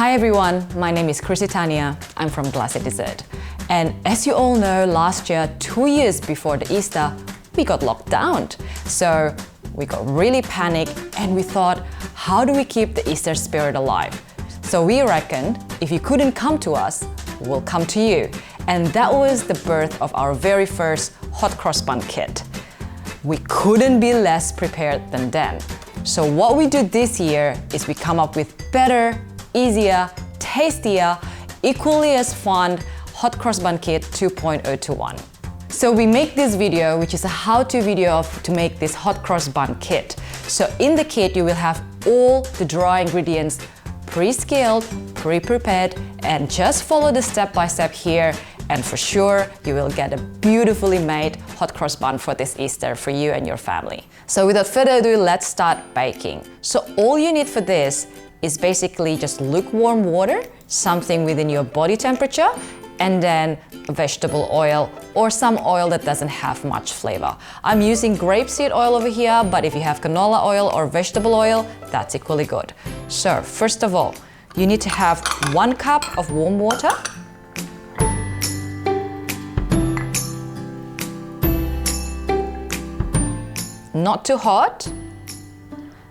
Hi everyone, my name is Tanya. I'm from GLACÉ Dessert. And as you all know, last year, 2 years before the Easter, we got locked down. So we got really panicked and we thought, how do we keep the Easter spirit alive? So we reckoned, if you couldn't come to us, we'll come to you. And that was the birth of our very first hot cross bun kit. We couldn't be less prepared than then. So what we do this year is we come up with better, easier, tastier, equally as fun hot cross bun kit 2.021. So we make this video, which is a how-to video to make this hot cross bun kit. So in the kit you will have all the dry ingredients pre-scaled, pre-prepared, and just follow the step-by-step here, and for sure you will get a beautifully made hot cross bun for this Easter for you and your family. So without further ado, let's start baking. So all you need for this is basically just lukewarm water, something within your body temperature, and then vegetable oil or some oil that doesn't have much flavor. I'm using grapeseed oil over here, but if you have canola oil or vegetable oil, that's equally good. So first of all, you need to have 1 cup of warm water. Not too hot.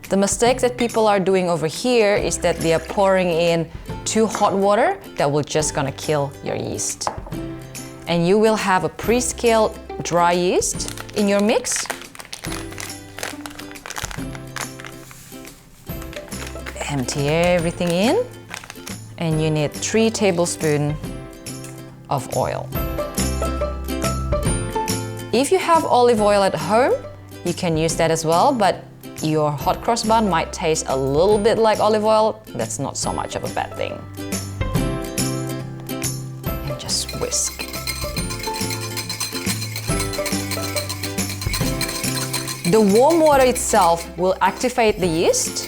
The mistake that people are doing over here is that they are pouring in too hot water that will just gonna kill your yeast. And you will have a pre-scaled dry yeast in your mix. Empty everything in, and you need 3 tablespoons of oil. If you have olive oil at home, you can use that as well, but your hot cross bun might taste a little bit like olive oil. That's not so much of a bad thing. And just whisk. The warm water itself will activate the yeast.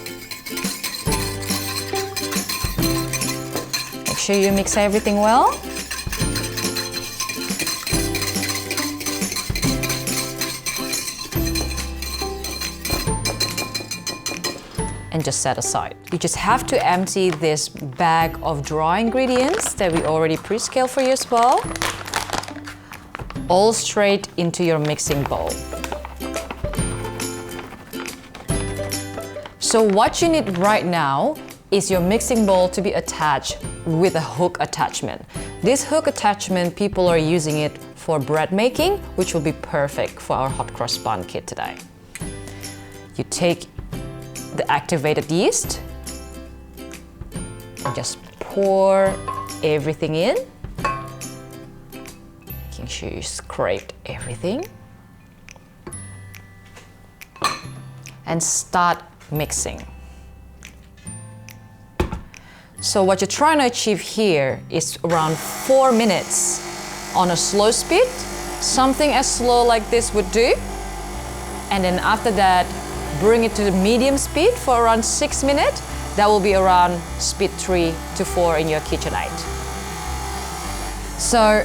Make sure you mix everything well. And just set aside. You just have to empty this bag of dry ingredients that we already pre-scaled for you as well, all straight into your mixing bowl. So what you need right now is your mixing bowl to be attached with a hook attachment. This hook attachment, people are using it for bread making, which will be perfect for our hot cross bun kit today. You take the activated yeast and just pour everything in, making sure you scrape everything, and start mixing. So what you're trying to achieve here is around 4 minutes on a slow speed, something as slow like this would do, and then after that bring it to the medium speed for around 6 minutes. That will be around speed 3 to 4 in your KitchenAid. So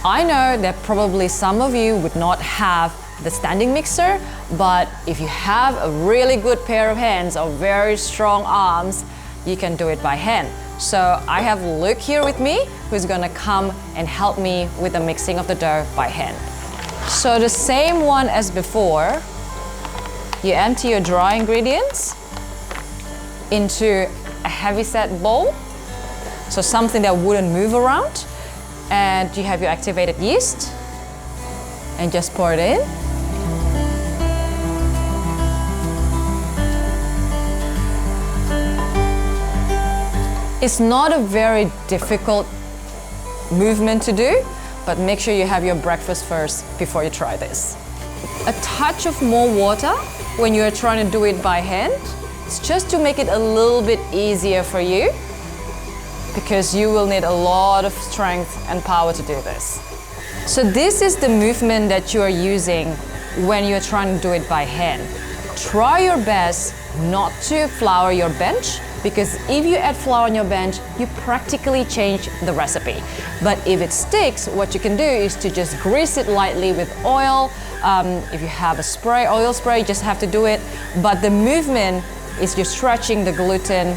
I know that probably some of you would not have the standing mixer, but if you have a really good pair of hands or very strong arms, you can do it by hand. So I have Luke here with me, who's gonna come and help me with the mixing of the dough by hand. So the same one as before, you empty your dry ingredients into a heavy-set bowl, so something that wouldn't move around, and you have your activated yeast, and just pour it in. It's not a very difficult movement to do, but make sure you have your breakfast first before you try this. A touch of more water when you're trying to do it by hand. It's just to make it a little bit easier for you, because you will need a lot of strength and power to do this. So this is the movement that you are using when you're trying to do it by hand. Try your best not to flour your bench, because if you add flour on your bench, you practically change the recipe. But if it sticks, what you can do is to just grease it lightly with oil. If you have a oil spray, you just have to do it. But the movement is you're stretching the gluten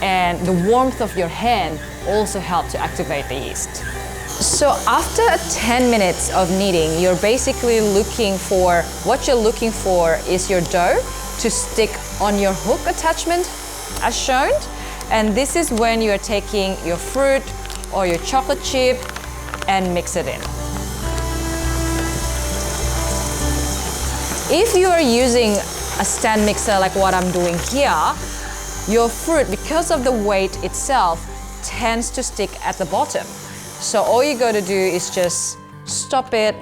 and the warmth of your hand also help to activate the yeast. So after 10 minutes of kneading, you're basically what you're looking for is your dough to stick on your hook attachment as shown. And this is when you're taking your fruit or your chocolate chip and mix it in. If you are using a stand mixer like what I'm doing here, your fruit, because of the weight itself, tends to stick at the bottom. So all you got to do is just stop it,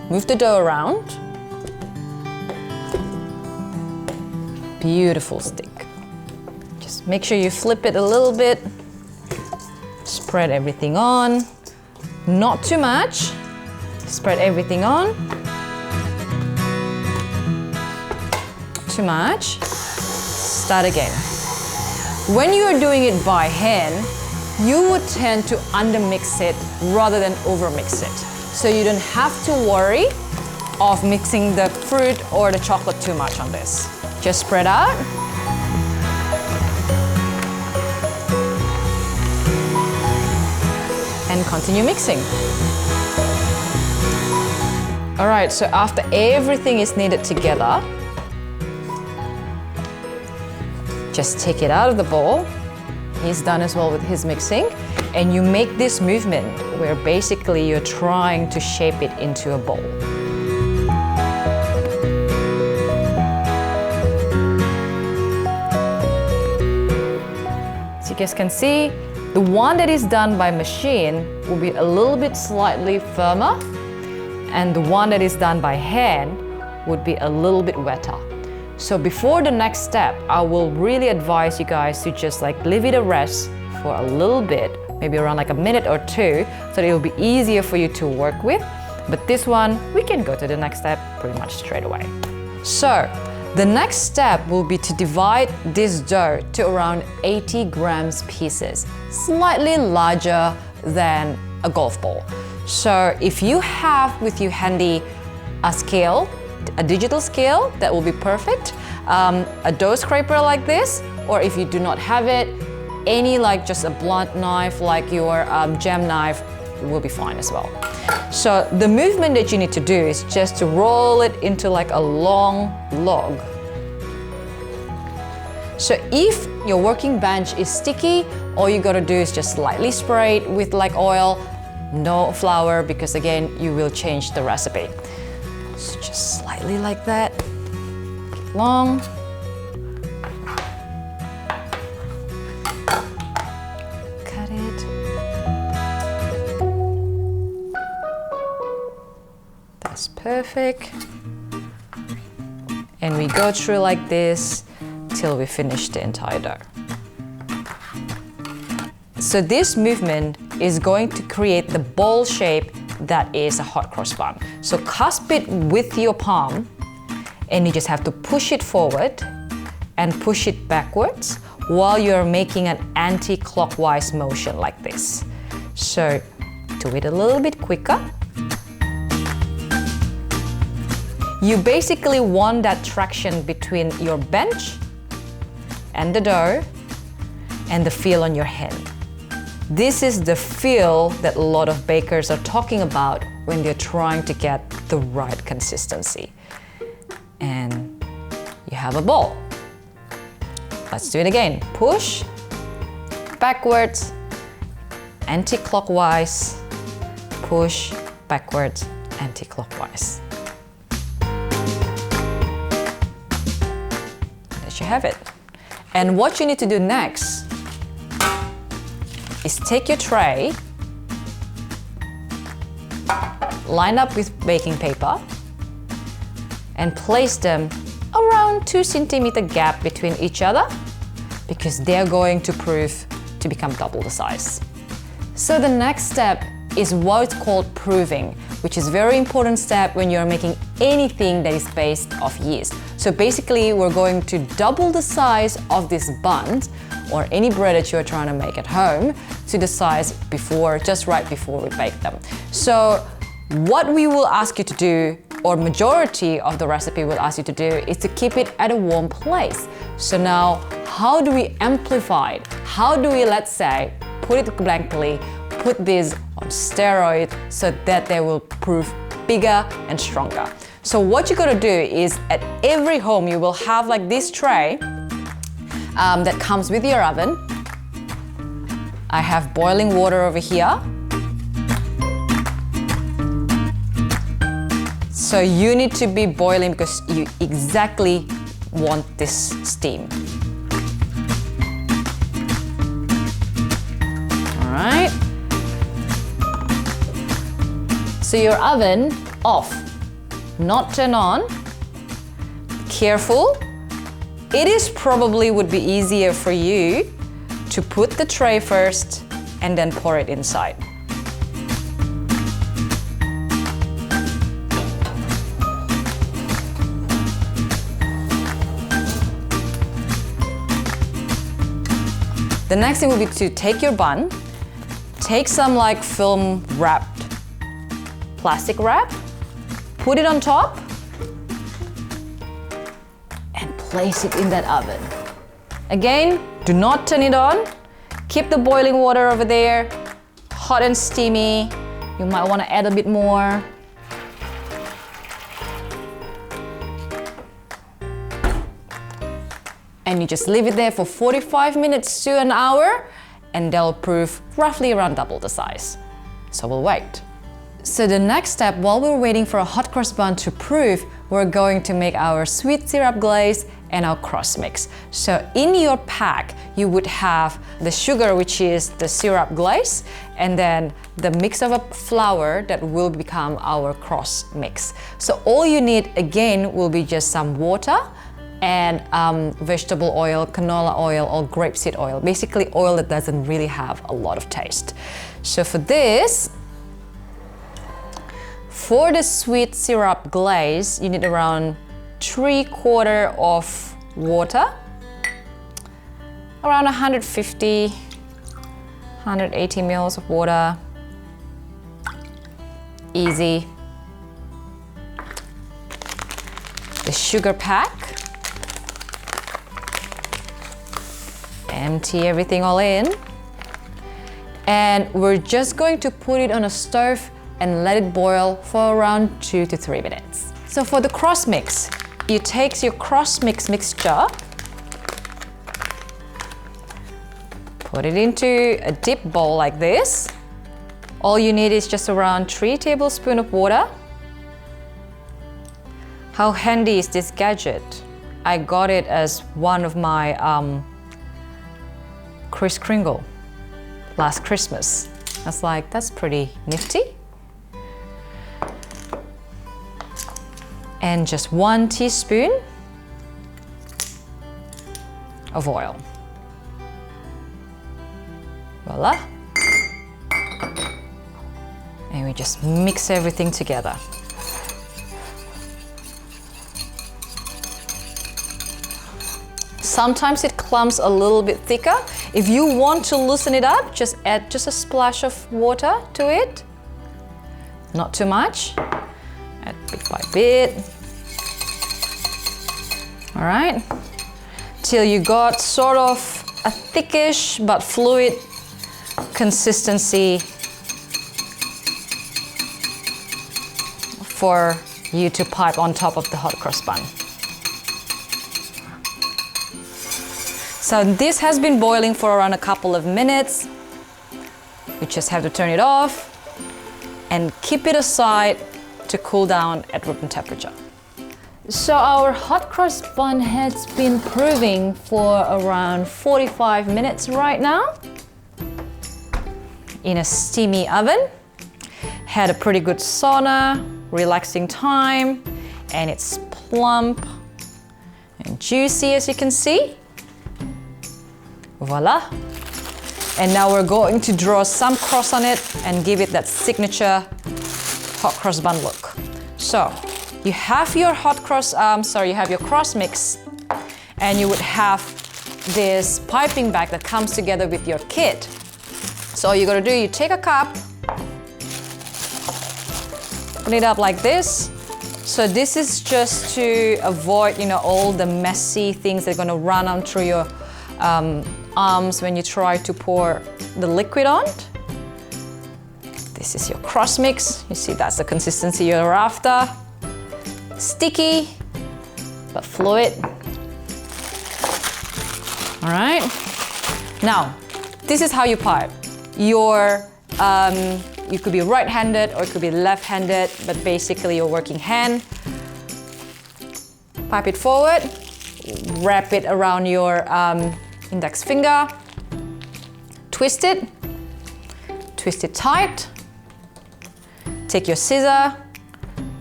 move the dough around. Beautiful stick. Just make sure you flip it a little bit, spread everything on, not too much, spread everything on. Too much, start again. When you are doing it by hand, you would tend to undermix it rather than overmix it. So you don't have to worry of mixing the fruit or the chocolate too much on this. Just spread out. And continue mixing. All right, so after everything is kneaded together, just take it out of the bowl. He's done as well with his mixing. And you make this movement where basically you're trying to shape it into a bowl. So you guys can see, the one that is done by machine will be a little bit slightly firmer, and the one that is done by hand would be a little bit wetter. So before the next step, I will really advise you guys to just leave it a rest for a little bit, maybe around a minute or two, so that it will be easier for you to work with. But this one, we can go to the next step pretty much straight away. So the next step will be to divide this dough to around 80 grams pieces, slightly larger than a golf ball. So if you have with you handy a scale, a digital scale, that will be perfect. A dough scraper like this, or if you do not have it, any just a blunt knife like your jam knife will be fine as well. So the movement that you need to do is just to roll it into a long log. So if your working bench is sticky, all you gotta do is just slightly spray it with oil, no flour, because again, you will change the recipe. So just slightly like that, long. Cut it. That's perfect. And we go through like this till we finish the entire dough. So this movement is going to create the ball shape that is a hot cross bun. So cusp it with your palm, and you just have to push it forward and push it backwards while you're making an anti-clockwise motion like this. So do it a little bit quicker. You basically want that traction between your bench and the dough and the feel on your hand. This is the feel that a lot of bakers are talking about when they're trying to get the right consistency. And you have a ball. Let's do it again. Push, backwards, anti-clockwise, push, backwards, anti-clockwise. There you have it. And what you need to do next is take your tray, line up with baking paper, and place them around 2 centimeter gap between each other, because they're going to prove to become double the size. So the next step is what's called proving, which is a very important step when you're making anything that is based off yeast. So basically, we're going to double the size of this bun or any bread that you're trying to make at home to the size before, just right before we bake them. So what we will ask you to do or majority of the recipe will ask you to do is to keep it at a warm place. So now, how do we amplify it? How do we, let's say, put it blankly, put this on steroid so that they will prove bigger and stronger? So what you gotta do is at every home you will have like this tray that comes with your oven. I have boiling water over here. So you need to be boiling because you exactly want this steam. All right. So your oven off, not turn on. Careful. It is probably would be easier for you to put the tray first and then pour it inside. The next thing will be to take your bun, take some like film wrapped plastic wrap, put it on top, and place it in that oven. Again, do not turn it on. Keep the boiling water over there, hot and steamy. You might want to add a bit more. And you just leave it there for 45 minutes to an hour, and they'll proof roughly around double the size. So we'll wait. So the next step, while we're waiting for a hot cross bun to proof, we're going to make our sweet syrup glaze and our cross mix. So in your pack, you would have the sugar, which is the syrup glaze, and then the mix of a flour that will become our cross mix. So all you need again will be just some water and vegetable oil, canola oil, or grapeseed oil. Basically oil that doesn't really have a lot of taste. So for this, for the sweet syrup glaze, you need around 3/4 of water, around 150, 180 mils of water. Easy. The sugar pack. Empty everything all in. And we're just going to put it on a stove and let it boil for around 2 to 3 minutes. So for the cross mix, you take your cross mix mixture, put it into a dip bowl like this. All you need is just around 3 tablespoons of water. How handy is this gadget? I got it as one of my Kris Kringle last Christmas. I was like, that's pretty nifty. And just 1 teaspoon of oil. Voila. And we just mix everything together. Sometimes it clumps a little bit thicker. If you want to loosen it up, just add just a splash of water to it. Not too much. Add bit by bit. All right. Till you got sort of a thickish but fluid consistency for you to pipe on top of the hot cross bun. So this has been boiling for around a couple of minutes. You just have to turn it off and keep it aside to cool down at room temperature. So our hot cross bun has been proving for around 45 minutes right now in a steamy oven. Had a pretty good sauna, relaxing time, and it's plump and juicy as you can see. Voila. And now we're going to draw some cross on it and give it that signature hot cross bun look. So you have your you have your cross mix, and you would have this piping bag that comes together with your kit. So all you gotta do, you take a cup, put it up like this, So this is just to avoid, all the messy things that are gonna run on through your arms when you try to pour the liquid on. This is your cross mix. You see, that's the consistency you're after. Sticky, but fluid. All right. Now, this is how you pipe. You could be right-handed or it could be left-handed, but basically your working hand. Pipe it forward, wrap it around your index finger, twist it tight, take your scissor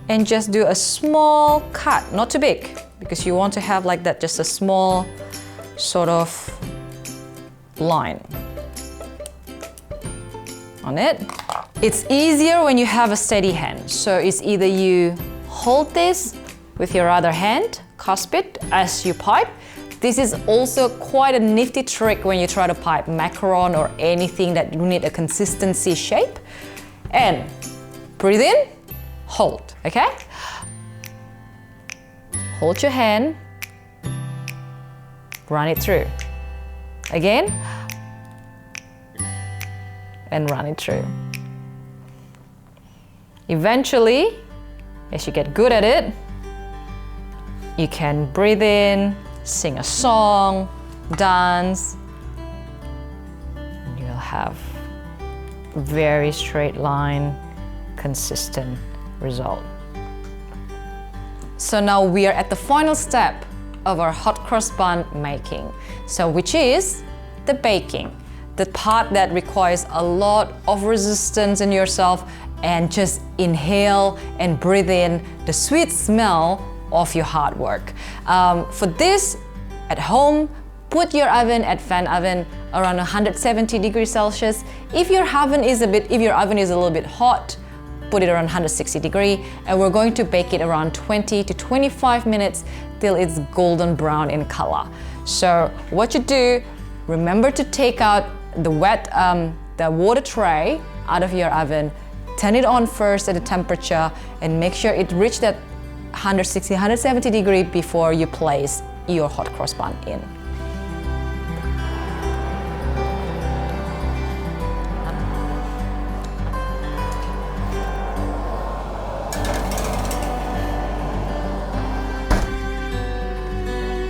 and just do a small cut, not too big, because you want to have like that, just a small sort of line on it. It's easier when you have a steady hand. So it's either you hold this with your other hand, cusp it as you pipe. This is also quite a nifty trick when you try to pipe macaron or anything that you need a consistency shape. And breathe in, hold, okay? Hold your hand, run it through. Again, and run it through. Eventually, as you get good at it, you can breathe in, sing a song, dance, and you'll have a very straight line, consistent result. So now we are at the final step of our hot cross bun making, so which is the baking, the part that requires a lot of resistance in yourself, and just inhale and breathe in the sweet smell of your hard work. For this, at home, put your oven at fan oven around 170 degrees Celsius. If your oven is a little bit hot, put it around 160 degrees, and we're going to bake it around 20 to 25 minutes till it's golden brown in color. So what you do, remember to take out the water tray out of your oven, turn it on first at the temperature, and make sure it reaches that 160, 170 degrees before you place your hot cross bun in.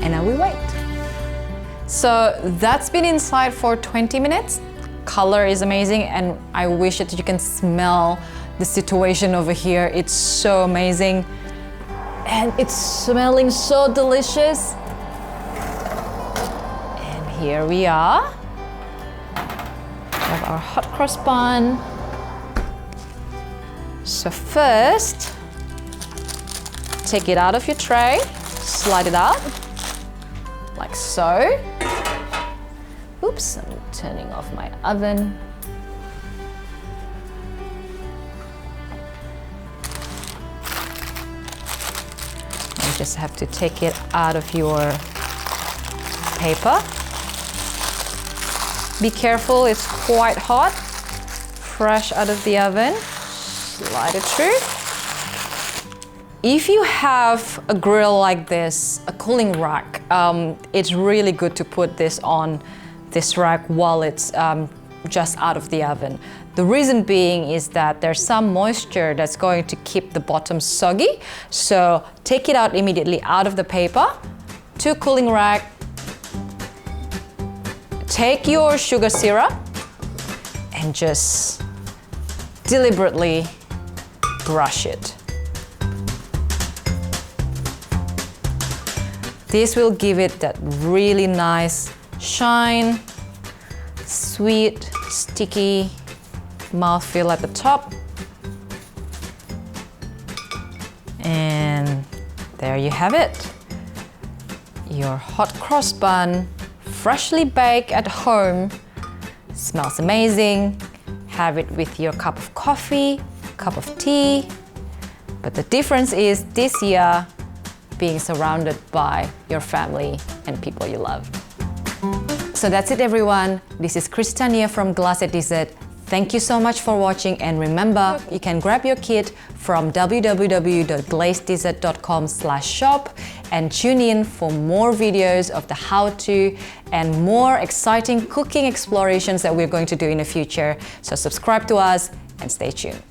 And now we wait. So that's been inside for 20 minutes. Color is amazing, and I wish that you can smell the situation over here. It's so amazing, and it's smelling so delicious. And here we are. We have our hot cross bun. So first, take it out of your tray, slide it out, like so. Oops, I'm turning off my oven. You just have to take it out of your paper. Be careful, it's quite hot. Fresh out of the oven. Slide it through. If you have a grill like this, a cooling rack, it's really good to put this on this rack while it's just out of the oven. The reason being is that there's some moisture that's going to keep the bottom soggy. So take it out immediately out of the paper to a cooling rack. Take your sugar syrup and just deliberately brush it. This will give it that really nice shine, sweet, sticky mouthfeel at the top. And there you have it. Your hot cross bun, freshly baked at home. Smells amazing. Have it with your cup of coffee, cup of tea. But the difference is this year, being surrounded by your family and people you love. So that's it, everyone. This is Christiania from GLACÉ Dessert. Thank you so much for watching, and remember, you can grab your kit from www.glacedessert.com/shop and tune in for more videos of the how-to and more exciting cooking explorations that we're going to do in the future. So subscribe to us and stay tuned.